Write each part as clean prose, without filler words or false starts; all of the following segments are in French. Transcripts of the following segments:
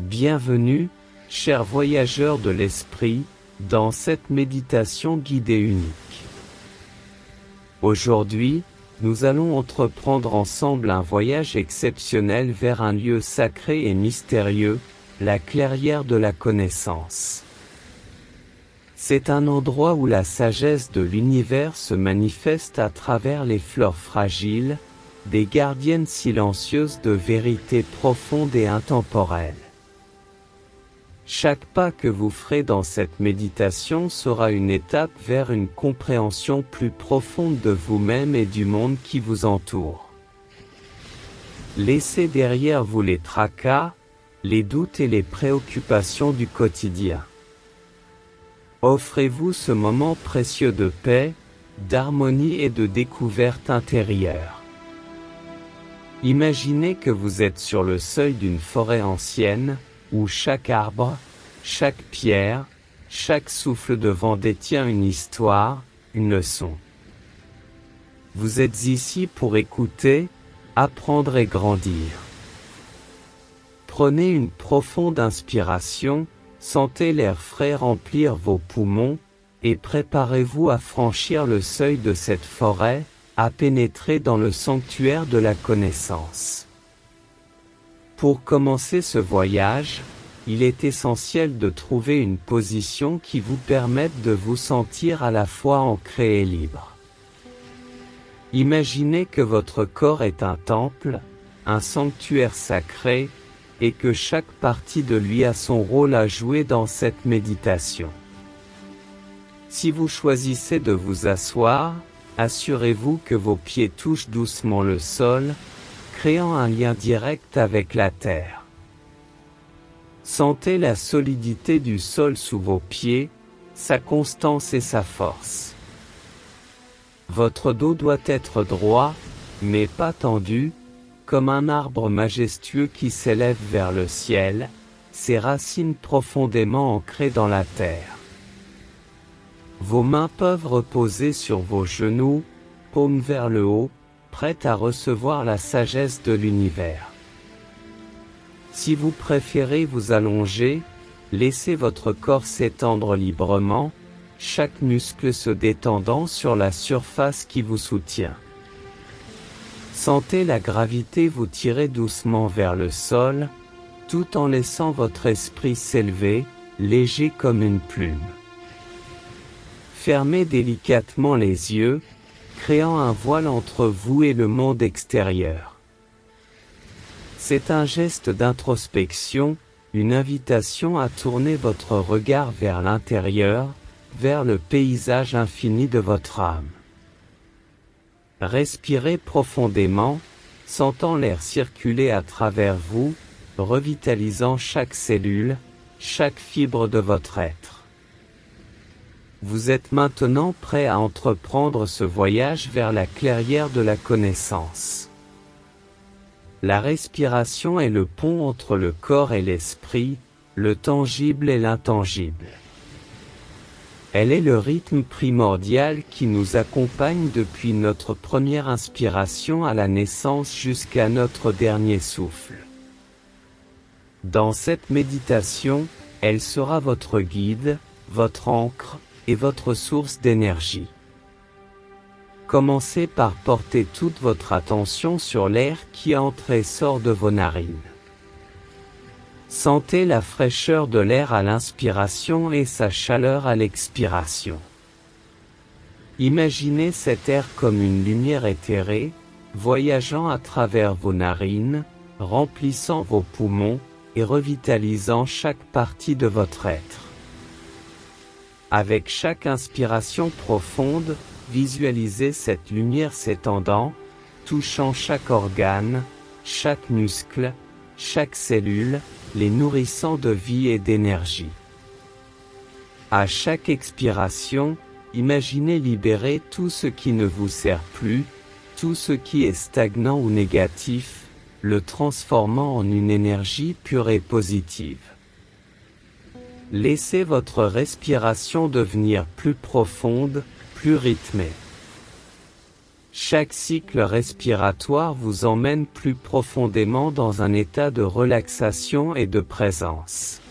Bienvenue, chers voyageurs de l'esprit, dans cette méditation guidée unique. Aujourd'hui, nous allons entreprendre ensemble un voyage exceptionnel vers un lieu sacré et mystérieux, la clairière de la connaissance. C'est un endroit où la sagesse de l'univers se manifeste à travers les fleurs fragiles, des gardiennes silencieuses de vérités profondes et intemporelles. Chaque pas que vous ferez dans cette méditation sera une étape vers une compréhension plus profonde de vous-même et du monde qui vous entoure. Laissez derrière vous les tracas, les doutes et les préoccupations du quotidien. Offrez-vous ce moment précieux de paix, d'harmonie et de découverte intérieure. Imaginez que vous êtes sur le seuil d'une forêt ancienne, où chaque arbre, chaque pierre, chaque souffle de vent détient une histoire, une leçon. Vous êtes ici pour écouter, apprendre et grandir. Prenez une profonde inspiration, sentez l'air frais remplir vos poumons, et préparez-vous à franchir le seuil de cette forêt, à pénétrer dans le sanctuaire de la connaissance. Pour commencer ce voyage, il est essentiel de trouver une position qui vous permette de vous sentir à la fois ancré et libre. Imaginez que votre corps est un temple, un sanctuaire sacré, et que chaque partie de lui a son rôle à jouer dans cette méditation. Si vous choisissez de vous asseoir, assurez-vous que vos pieds touchent doucement le sol, créant un lien direct avec la terre. Sentez la solidité du sol sous vos pieds, sa constance et sa force. Votre dos doit être droit, mais pas tendu, comme un arbre majestueux qui s'élève vers le ciel, ses racines profondément ancrées dans la terre. Vos mains peuvent reposer sur vos genoux, paumes vers le haut, prête à recevoir la sagesse de l'univers. Si vous préférez vous allonger, laissez votre corps s'étendre librement, chaque muscle se détendant sur la surface qui vous soutient. Sentez la gravité vous tirer doucement vers le sol, tout en laissant votre esprit s'élever, léger comme une plume. Fermez délicatement les yeux, créant un voile entre vous et le monde extérieur. C'est un geste d'introspection, une invitation à tourner votre regard vers l'intérieur, vers le paysage infini de votre âme. Respirez profondément, sentant l'air circuler à travers vous, revitalisant chaque cellule, chaque fibre de votre être. Vous êtes maintenant prêt à entreprendre ce voyage vers la clairière de la connaissance. La respiration est le pont entre le corps et l'esprit, le tangible et l'intangible. Elle est le rythme primordial qui nous accompagne depuis notre première inspiration à la naissance jusqu'à notre dernier souffle. Dans cette méditation, elle sera votre guide, votre ancre, et votre source d'énergie. Commencez par porter toute votre attention sur l'air qui entre et sort de vos narines. Sentez la fraîcheur de l'air à l'inspiration et sa chaleur à l'expiration. Imaginez cet air comme une lumière éthérée, voyageant à travers vos narines, remplissant vos poumons, et revitalisant chaque partie de votre être. Avec chaque inspiration profonde, visualisez cette lumière s'étendant, touchant chaque organe, chaque muscle, chaque cellule, les nourrissant de vie et d'énergie. À chaque expiration, imaginez libérer tout ce qui ne vous sert plus, tout ce qui est stagnant ou négatif, le transformant en une énergie pure et positive. Laissez votre respiration devenir plus profonde, plus rythmée. Chaque cycle respiratoire vous emmène plus profondément dans un état de relaxation et de présence.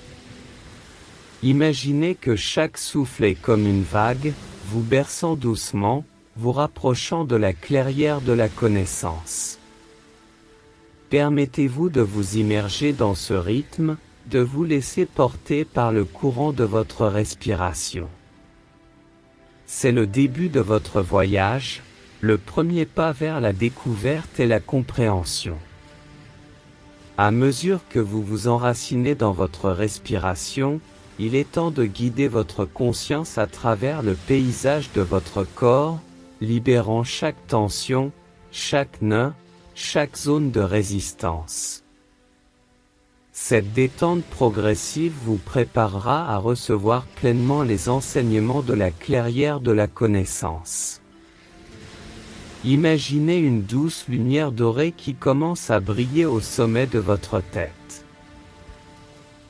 Imaginez que chaque souffle est comme une vague, vous berçant doucement, vous rapprochant de la clairière de la connaissance. Permettez-vous de vous immerger dans ce rythme, de vous laisser porter par le courant de votre respiration. C'est le début de votre voyage, le premier pas vers la découverte et la compréhension. À mesure que vous vous enracinez dans votre respiration, il est temps de guider votre conscience à travers le paysage de votre corps, libérant chaque tension, chaque nœud, chaque zone de résistance. Cette détente progressive vous préparera à recevoir pleinement les enseignements de la clairière de la connaissance. Imaginez une douce lumière dorée qui commence à briller au sommet de votre tête.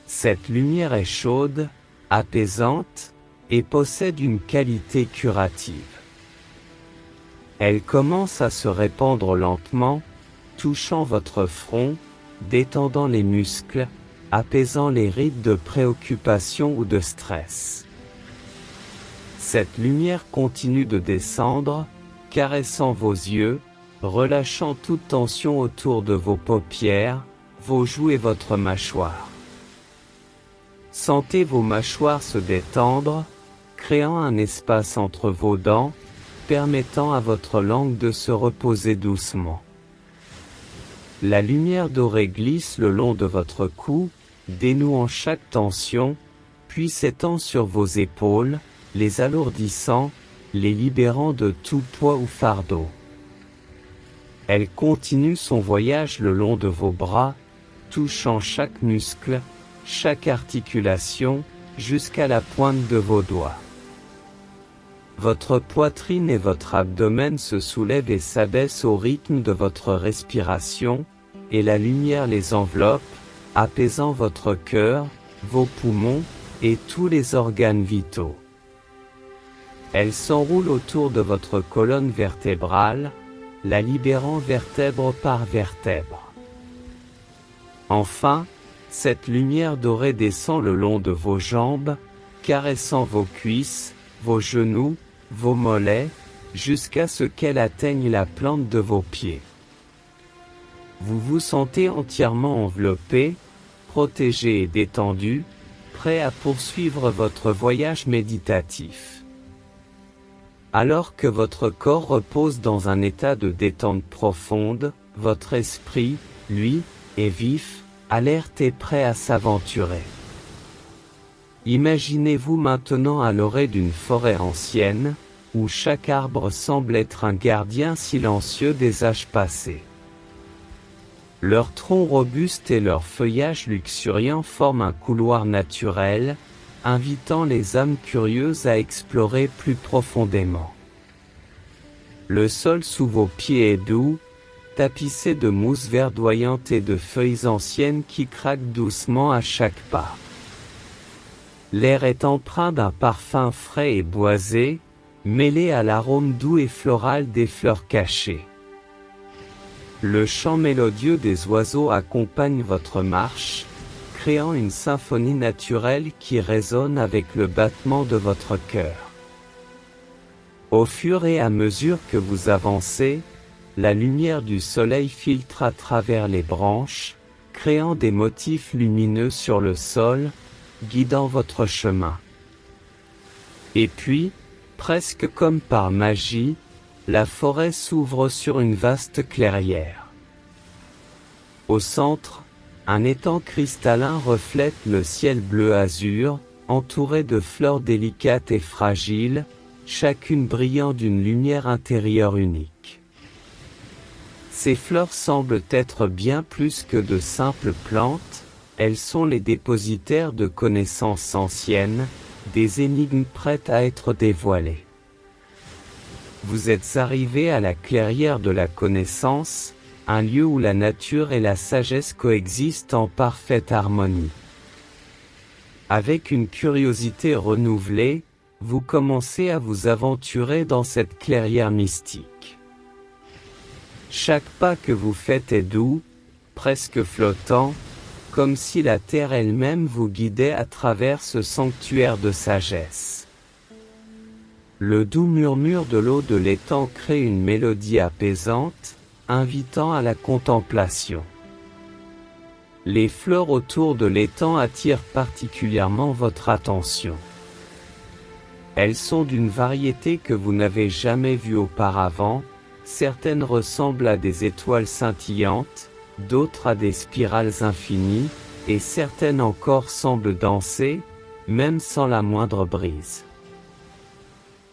Cette lumière est chaude, apaisante, et possède une qualité curative. Elle commence à se répandre lentement, touchant votre front, détendant les muscles, apaisant les rides de préoccupation ou de stress. Cette lumière continue de descendre, caressant vos yeux, relâchant toute tension autour de vos paupières, vos joues et votre mâchoire. Sentez vos mâchoires se détendre, créant un espace entre vos dents, permettant à votre langue de se reposer doucement. La lumière dorée glisse le long de votre cou, dénouant chaque tension, puis s'étend sur vos épaules, les alourdissant, les libérant de tout poids ou fardeau. Elle continue son voyage le long de vos bras, touchant chaque muscle, chaque articulation, jusqu'à la pointe de vos doigts. Votre poitrine et votre abdomen se soulèvent et s'abaissent au rythme de votre respiration, et la lumière les enveloppe, apaisant votre cœur, vos poumons, et tous les organes vitaux. Elle s'enroule autour de votre colonne vertébrale, la libérant vertèbre par vertèbre. Enfin, cette lumière dorée descend le long de vos jambes, caressant vos cuisses, vos genoux, vos mollets, jusqu'à ce qu'elle atteigne la plante de vos pieds. Vous vous sentez entièrement enveloppé, protégé et détendu, prêt à poursuivre votre voyage méditatif. Alors que votre corps repose dans un état de détente profonde, votre esprit, lui, est vif, alerte et prêt à s'aventurer. Imaginez-vous maintenant à l'orée d'une forêt ancienne, où chaque arbre semble être un gardien silencieux des âges passés. Leurs troncs robustes et leurs feuillages luxuriants forment un couloir naturel, invitant les âmes curieuses à explorer plus profondément. Le sol sous vos pieds est doux, tapissé de mousse verdoyante et de feuilles anciennes qui craquent doucement à chaque pas. L'air est empreint d'un parfum frais et boisé, mêlé à l'arôme doux et floral des fleurs cachées. Le chant mélodieux des oiseaux accompagne votre marche, créant une symphonie naturelle qui résonne avec le battement de votre cœur. Au fur et à mesure que vous avancez, la lumière du soleil filtre à travers les branches, créant des motifs lumineux sur le sol, guidant votre chemin. Et puis, presque comme par magie, la forêt s'ouvre sur une vaste clairière. Au centre, un étang cristallin reflète le ciel bleu azur, entouré de fleurs délicates et fragiles, chacune brillant d'une lumière intérieure unique. Ces fleurs semblent être bien plus que de simples plantes, elles sont les dépositaires de connaissances anciennes, des énigmes prêtes à être dévoilées. Vous êtes arrivé à la clairière de la connaissance, un lieu où la nature et la sagesse coexistent en parfaite harmonie. Avec une curiosité renouvelée, vous commencez à vous aventurer dans cette clairière mystique. Chaque pas que vous faites est doux, presque flottant, comme si la terre elle-même vous guidait à travers ce sanctuaire de sagesse. Le doux murmure de l'eau de l'étang crée une mélodie apaisante, invitant à la contemplation. Les fleurs autour de l'étang attirent particulièrement votre attention. Elles sont d'une variété que vous n'avez jamais vue auparavant, certaines ressemblent à des étoiles scintillantes, d'autres à des spirales infinies, et certaines encore semblent danser, même sans la moindre brise.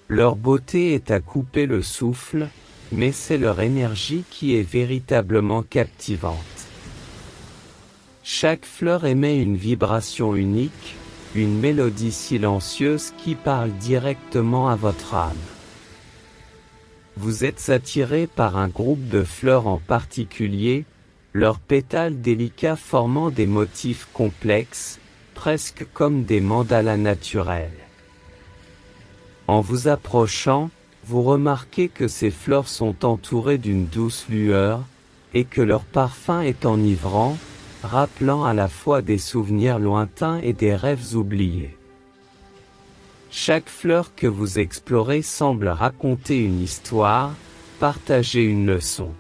Leur beauté est à couper le souffle, mais c'est leur énergie qui est véritablement captivante. Chaque fleur émet une vibration unique, une mélodie silencieuse qui parle directement à votre âme. Vous êtes attiré par un groupe de fleurs en particulier, leurs pétales délicats formant des motifs complexes, presque comme des mandalas naturels. En vous approchant, vous remarquez que ces fleurs sont entourées d'une douce lueur, et que leur parfum est enivrant, rappelant à la fois des souvenirs lointains et des rêves oubliés. Chaque fleur que vous explorez semble raconter une histoire, partager une leçon.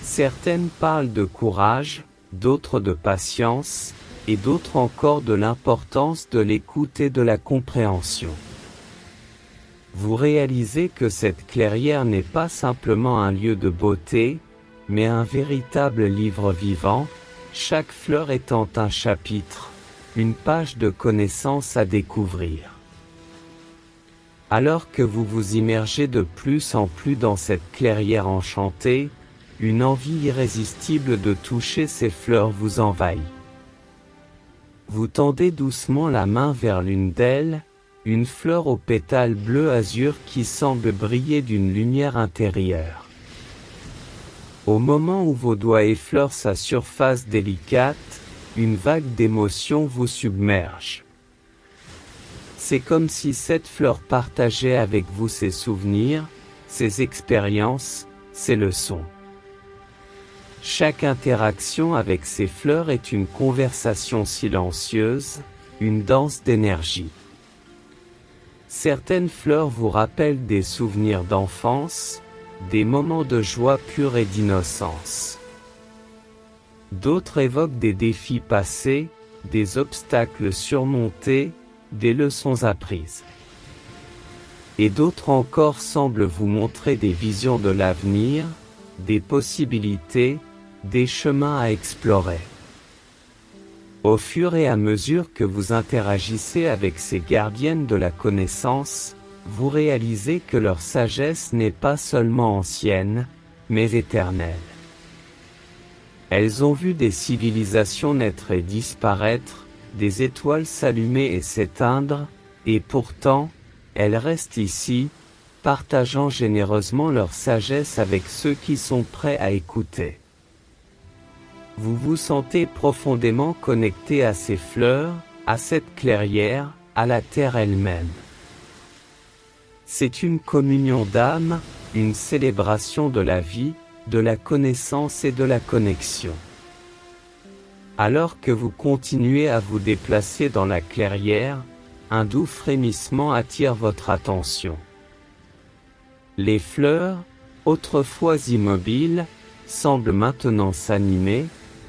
Certaines parlent de courage, d'autres de patience, et d'autres encore de l'importance de l'écoute et de la compréhension. Vous réalisez que cette clairière n'est pas simplement un lieu de beauté, mais un véritable livre vivant, chaque fleur étant un chapitre, une page de connaissances à découvrir. Alors que vous vous immergez de plus en plus dans cette clairière enchantée, une envie irrésistible de toucher ces fleurs vous envahit. Vous tendez doucement la main vers l'une d'elles, une fleur aux pétales bleu azur qui semble briller d'une lumière intérieure. Au moment où vos doigts effleurent sa surface délicate, une vague d'émotion vous submerge. C'est comme si cette fleur partageait avec vous ses souvenirs, ses expériences, ses leçons. Chaque interaction avec ces fleurs est une conversation silencieuse, une danse d'énergie. Certaines fleurs vous rappellent des souvenirs d'enfance, des moments de joie pure et d'innocence. D'autres évoquent des défis passés, des obstacles surmontés, des leçons apprises. Et d'autres encore semblent vous montrer des visions de l'avenir, des possibilités, des chemins à explorer. Au fur et à mesure que vous interagissez avec ces gardiennes de la connaissance, vous réalisez que leur sagesse n'est pas seulement ancienne, mais éternelle. Elles ont vu des civilisations naître et disparaître, des étoiles s'allumer et s'éteindre, et pourtant, elles restent ici, partageant généreusement leur sagesse avec ceux qui sont prêts à écouter. Vous vous sentez profondément connecté à ces fleurs, à cette clairière, à la terre elle-même. C'est une communion d'âme, une célébration de la vie, de la connaissance et de la connexion. Alors que vous continuez à vous déplacer dans la clairière, un doux frémissement attire votre attention. Les fleurs, autrefois immobiles, semblent maintenant s'animer,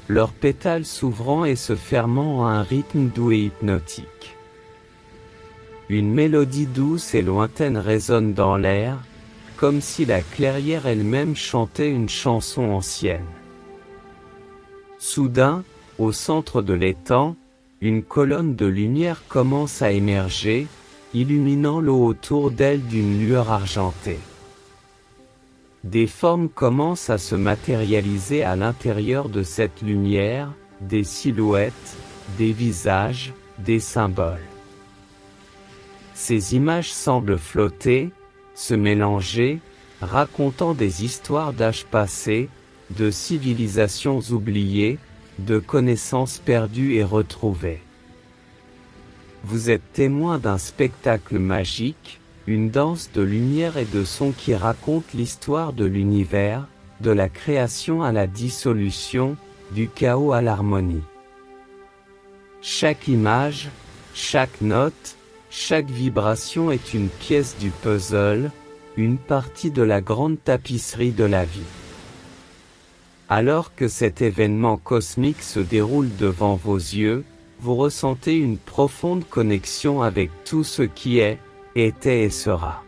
leurs pétales s'ouvrant et se fermant à un rythme doux et hypnotique. Une mélodie douce et lointaine résonne dans l'air, comme si la clairière elle-même chantait une chanson ancienne. Soudain, au centre de l'étang, une colonne de lumière commence à émerger, illuminant l'eau autour d'elle d'une lueur argentée. Des formes commencent à se matérialiser à l'intérieur de cette lumière, des silhouettes, des visages, des symboles. Ces images semblent flotter, se mélanger, racontant des histoires d'âges passés, de civilisations oubliées, de connaissances perdues et retrouvées. Vous êtes témoin d'un spectacle magique, une danse de lumière et de son qui raconte l'histoire de l'univers, de la création à la dissolution, du chaos à l'harmonie. Chaque image, chaque note, chaque vibration est une pièce du puzzle, une partie de la grande tapisserie de la vie. Alors que cet événement cosmique se déroule devant vos yeux, vous ressentez une profonde connexion avec tout ce qui est, était et sera.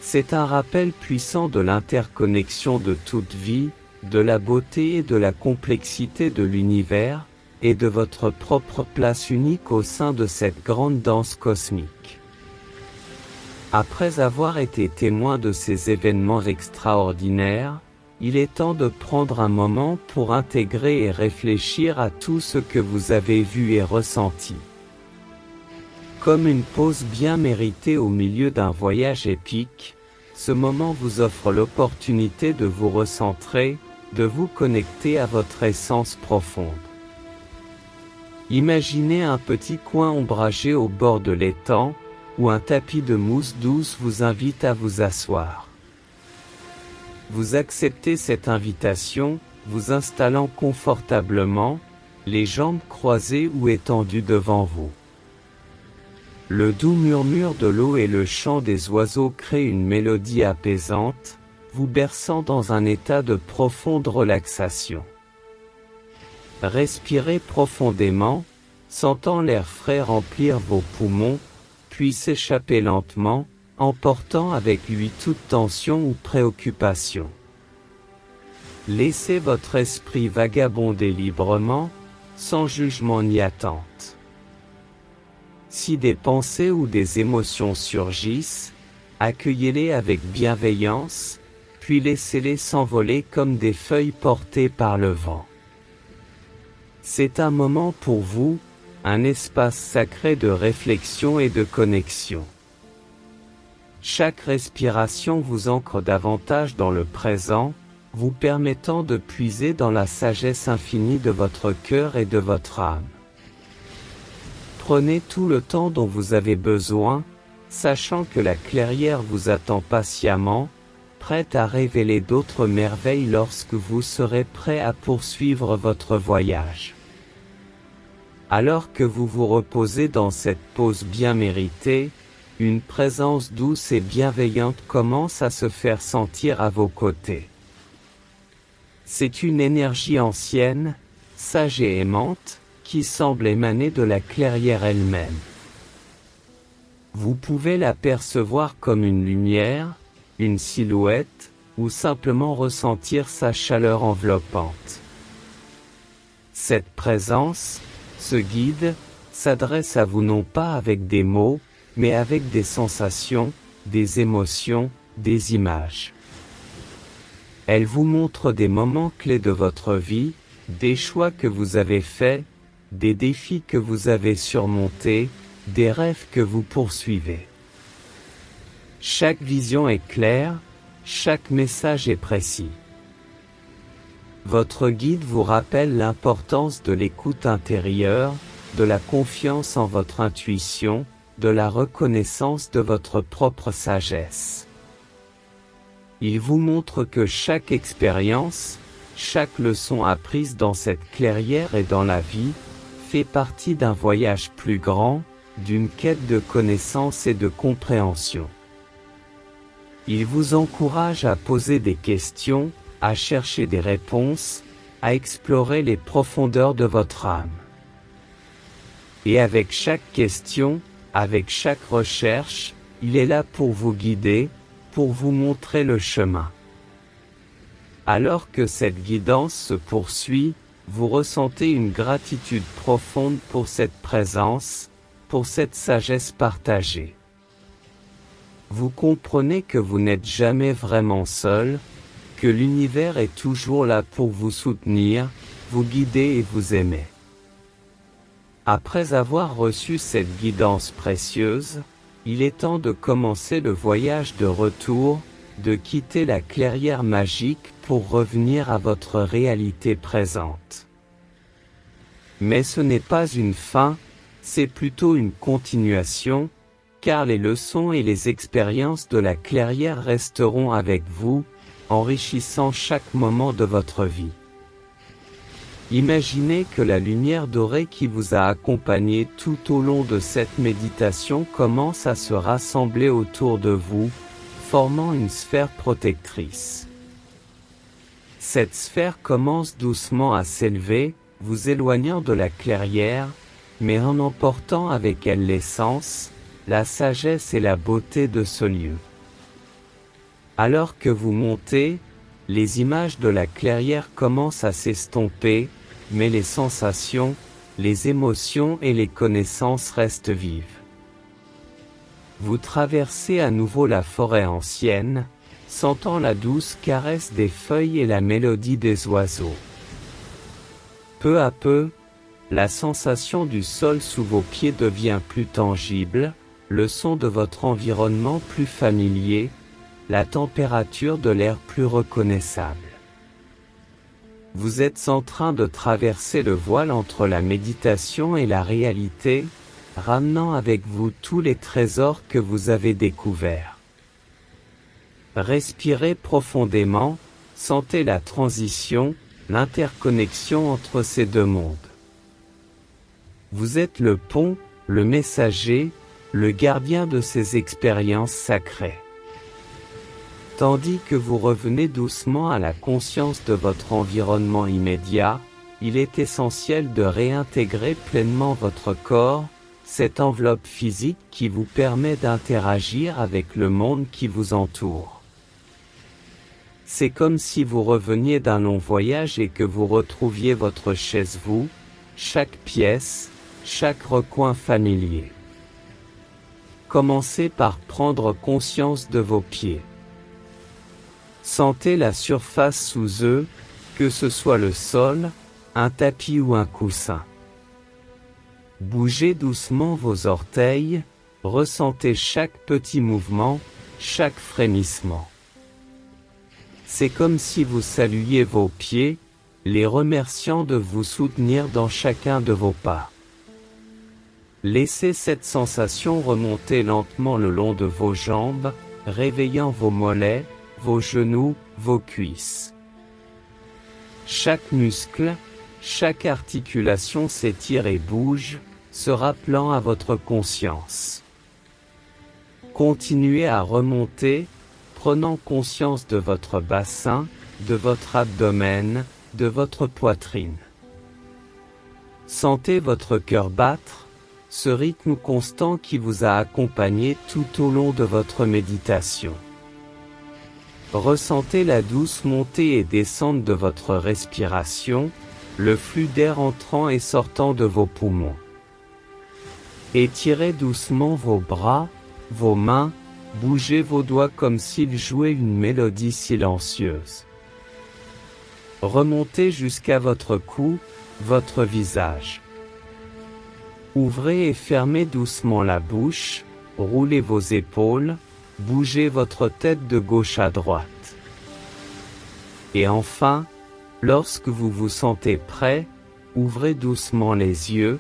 C'est un rappel puissant de l'interconnexion de toute vie, de la beauté et de la complexité de l'univers, et de votre propre place unique au sein de cette grande danse cosmique. Après avoir été témoin de ces événements extraordinaires, il est temps de prendre un moment pour intégrer et réfléchir à tout ce que vous avez vu et ressenti. Comme une pause bien méritée au milieu d'un voyage épique, ce moment vous offre l'opportunité de vous recentrer, de vous connecter à votre essence profonde. Imaginez un petit coin ombragé au bord de l'étang, où un tapis de mousse douce vous invite à vous asseoir. Vous acceptez cette invitation, vous installant confortablement, les jambes croisées ou étendues devant vous. Le doux murmure de l'eau et le chant des oiseaux créent une mélodie apaisante, vous berçant dans un état de profonde relaxation. Respirez profondément, sentant l'air frais remplir vos poumons, puis s'échapper lentement, emportant avec lui toute tension ou préoccupation. Laissez votre esprit vagabonder librement, sans jugement ni attente. Si des pensées ou des émotions surgissent, accueillez-les avec bienveillance, puis laissez-les s'envoler comme des feuilles portées par le vent. C'est un moment pour vous, un espace sacré de réflexion et de connexion. Chaque respiration vous ancre davantage dans le présent, vous permettant de puiser dans la sagesse infinie de votre cœur et de votre âme. Prenez tout le temps dont vous avez besoin, sachant que la clairière vous attend patiemment, prête à révéler d'autres merveilles lorsque vous serez prêt à poursuivre votre voyage. Alors que vous vous reposez dans cette pause bien méritée, une présence douce et bienveillante commence à se faire sentir à vos côtés. C'est une énergie ancienne, sage et aimante, qui semble émaner de la clairière elle-même. Vous pouvez la percevoir comme une lumière, une silhouette, ou simplement ressentir sa chaleur enveloppante. Cette présence, ce guide, s'adresse à vous non pas avec des mots, mais avec des sensations, des émotions, des images. Elle vous montre des moments clés de votre vie, des choix que vous avez faits, des défis que vous avez surmontés, des rêves que vous poursuivez. Chaque vision est claire, chaque message est précis. Votre guide vous rappelle l'importance de l'écoute intérieure, de la confiance en votre intuition, de la reconnaissance de votre propre sagesse. Il vous montre que chaque expérience, chaque leçon apprise dans cette clairière et dans la vie, fait partie d'un voyage plus grand, d'une quête de connaissance et de compréhension. Il vous encourage à poser des questions, à chercher des réponses, à explorer les profondeurs de votre âme. Et avec chaque question, avec chaque recherche, il est là pour vous guider, pour vous montrer le chemin. Alors que cette guidance se poursuit, vous ressentez une gratitude profonde pour cette présence, pour cette sagesse partagée. Vous comprenez que vous n'êtes jamais vraiment seul, que l'univers est toujours là pour vous soutenir, vous guider et vous aimer. Après avoir reçu cette guidance précieuse, il est temps de commencer le voyage de retour, de quitter la clairière magique pour revenir à votre réalité présente. Mais ce n'est pas une fin, c'est plutôt une continuation, car les leçons et les expériences de la clairière resteront avec vous, enrichissant chaque moment de votre vie. Imaginez que la lumière dorée qui vous a accompagné tout au long de cette méditation commence à se rassembler autour de vous, formant une sphère protectrice. Cette sphère commence doucement à s'élever, vous éloignant de la clairière, mais en emportant avec elle l'essence, la sagesse et la beauté de ce lieu. Alors que vous montez, les images de la clairière commencent à s'estomper, mais les sensations, les émotions et les connaissances restent vives. Vous traversez à nouveau la forêt ancienne, sentant la douce caresse des feuilles et la mélodie des oiseaux. Peu à peu, la sensation du sol sous vos pieds devient plus tangible, le son de votre environnement plus familier, la température de l'air plus reconnaissable. Vous êtes en train de traverser le voile entre la méditation et la réalité, ramenant avec vous tous les trésors que vous avez découverts. Respirez profondément, sentez la transition, l'interconnexion entre ces deux mondes. Vous êtes le pont, le messager, le gardien de ces expériences sacrées. Tandis que vous revenez doucement à la conscience de votre environnement immédiat, il est essentiel de réintégrer pleinement votre corps, cette enveloppe physique qui vous permet d'interagir avec le monde qui vous entoure. C'est comme si vous reveniez d'un long voyage et que vous retrouviez votre chaise-vous, chaque pièce, chaque recoin familier. Commencez par prendre conscience de vos pieds. Sentez la surface sous eux, que ce soit le sol, un tapis ou un coussin. Bougez doucement vos orteils, ressentez chaque petit mouvement, chaque frémissement. C'est comme si vous saluiez vos pieds, les remerciant de vous soutenir dans chacun de vos pas. Laissez cette sensation remonter lentement le long de vos jambes, réveillant vos mollets, vos genoux, vos cuisses. Chaque muscle, chaque articulation s'étire et bouge, se rappelant à votre conscience. Continuez à remonter, prenant conscience de votre bassin, de votre abdomen, de votre poitrine. Sentez votre cœur battre, ce rythme constant qui vous a accompagné tout au long de votre méditation. Ressentez la douce montée et descente de votre respiration, le flux d'air entrant et sortant de vos poumons. Étirez doucement vos bras, vos mains, bougez vos doigts comme s'ils jouaient une mélodie silencieuse. Remontez jusqu'à votre cou, votre visage. Ouvrez et fermez doucement la bouche, roulez vos épaules, bougez votre tête de gauche à droite. Et enfin, lorsque vous vous sentez prêt, ouvrez doucement les yeux,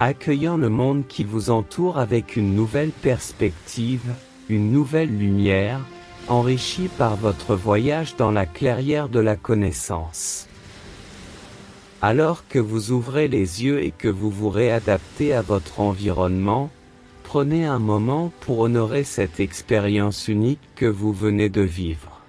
accueillant le monde qui vous entoure avec une nouvelle perspective, une nouvelle lumière, enrichie par votre voyage dans la clairière de la connaissance. Alors que vous ouvrez les yeux et que vous vous réadaptez à votre environnement, prenez un moment pour honorer cette expérience unique que vous venez de vivre.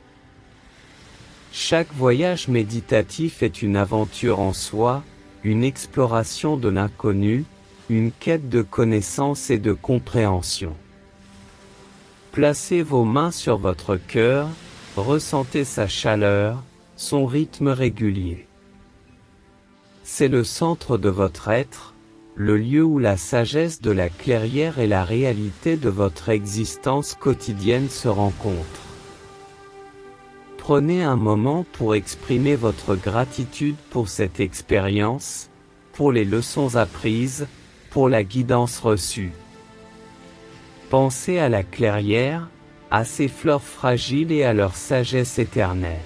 Chaque voyage méditatif est une aventure en soi, une exploration de l'inconnu, une quête de connaissance et de compréhension. Placez vos mains sur votre cœur, ressentez sa chaleur, son rythme régulier. C'est le centre de votre être, le lieu où la sagesse de la clairière et la réalité de votre existence quotidienne se rencontrent. Prenez un moment pour exprimer votre gratitude pour cette expérience, pour les leçons apprises, pour la guidance reçue. Pensez à la clairière, à ses fleurs fragiles et à leur sagesse éternelle.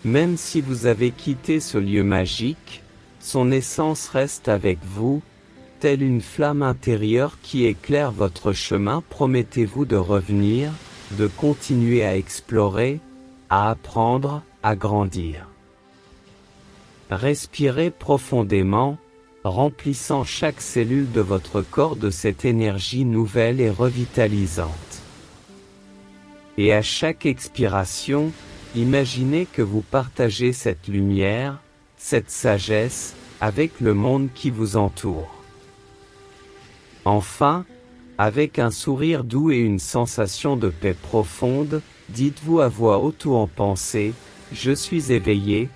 Même si vous avez quitté ce lieu magique, son essence reste avec vous, telle une flamme intérieure qui éclaire votre chemin, promettez-vous de revenir, de continuer à explorer, à apprendre, à grandir. Respirez profondément, remplissant chaque cellule de votre corps de cette énergie nouvelle et revitalisante. Et à chaque expiration, imaginez que vous partagez cette lumière, cette sagesse, avec le monde qui vous entoure. Enfin, avec un sourire doux et une sensation de paix profonde, dites-vous à voix haute ou en pensée, « Je suis éveillé,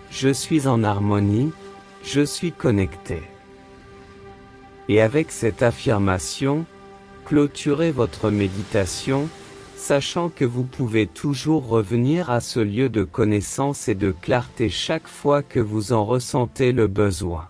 je suis en harmonie, je suis connecté. » Et avec cette affirmation, clôturez votre méditation, sachant que vous pouvez toujours revenir à ce lieu de connaissance et de clarté chaque fois que vous en ressentez le besoin.